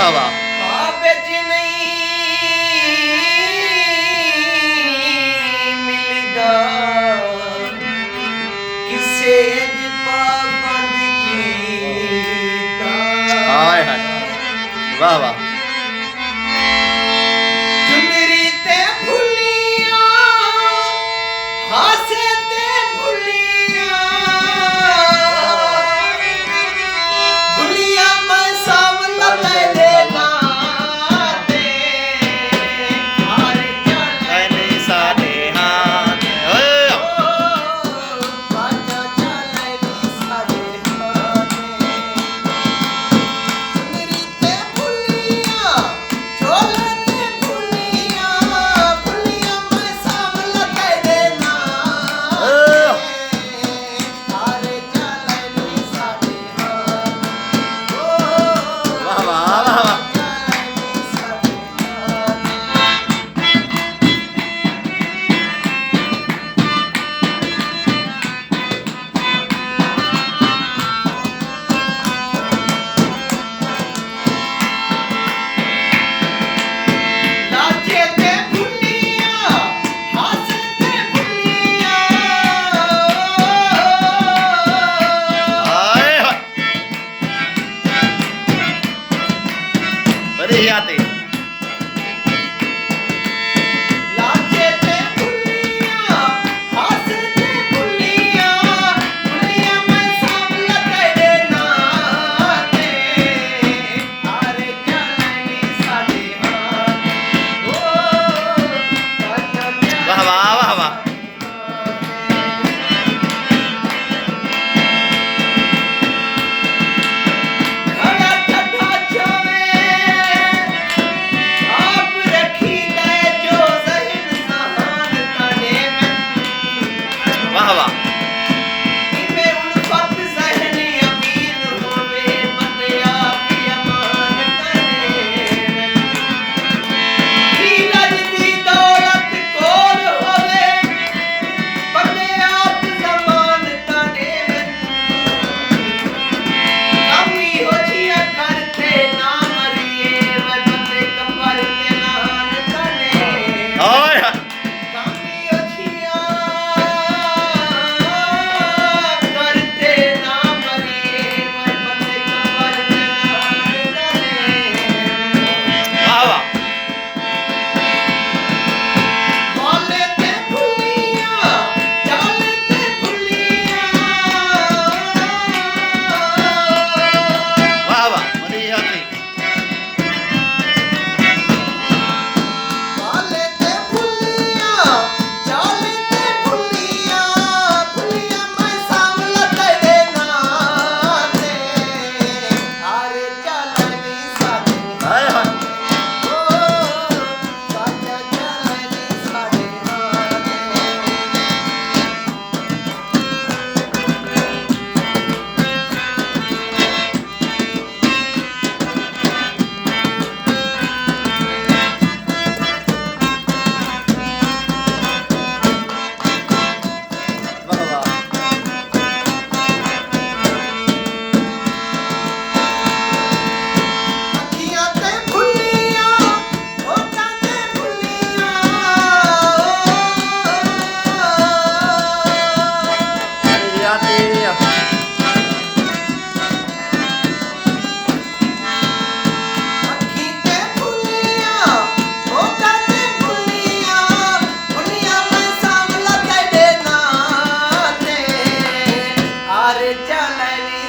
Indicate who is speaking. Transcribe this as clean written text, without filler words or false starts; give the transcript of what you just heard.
Speaker 1: वाह वाह
Speaker 2: ख्वाब च नहीं मिलदा किसे अज पाबंद कीता
Speaker 1: हाय हाय वाह वाह
Speaker 2: चुनरी ते भुलिया हासे ते भुलिया भुलिया मैं सावला तेरे नाते हारे चले
Speaker 1: सारे हाथ
Speaker 2: बाजा चले सारे हाथे चुनरी ते भुलिया चोले ते भुलिया भुलिया मैं सावला तेरे नाते हारे चले सारे हाथे
Speaker 1: वाह वाह वाह वाह
Speaker 2: लाजे ते भुलिया हासे ते भुलिया
Speaker 1: हाय हाय बड़ी आते
Speaker 2: लाजे ते भुलिया हासे ते भुलिया भुलिया मैं सावला तेरे नाते हारे चले सारे हाथे बाजा
Speaker 1: वाह वाह वाह वाह
Speaker 2: खड़ा ठठा जावे आप रखी दे जो ज़हन सहान तने में
Speaker 1: वाह वाह
Speaker 2: इमे उल्फत ज़हन अमीन होवे बंदे आप अमान तने में हीरज दी दौलत कोल होवे बंदे आप ज़मान तने में कमी हो जिया करते ना मरिए वे बंदे कबर के नान तने
Speaker 1: हाय हाय
Speaker 2: कमी हो जिया करते ना मरिए वे बंदे कबर के नान तने
Speaker 1: वाह वाह
Speaker 2: बोले ते भुलिया चाले ते भुलिया
Speaker 1: वाह वाह बड़ी आते
Speaker 2: बोले ते भुलिया चाले ते भुलिया भुलिया मैं सावला तेरे नाते हारे चलनी सारे
Speaker 1: हाय हाय
Speaker 2: बाजा चलनी सारे हाथे
Speaker 1: वाह वाह
Speaker 2: अखियां ते भुलिया होठां ते भुलिया
Speaker 1: बड़ी आते
Speaker 2: अखी ते भुलिया होठां ते भुलिया भुलिया मैं सावला तेरे नाते हारे चलनी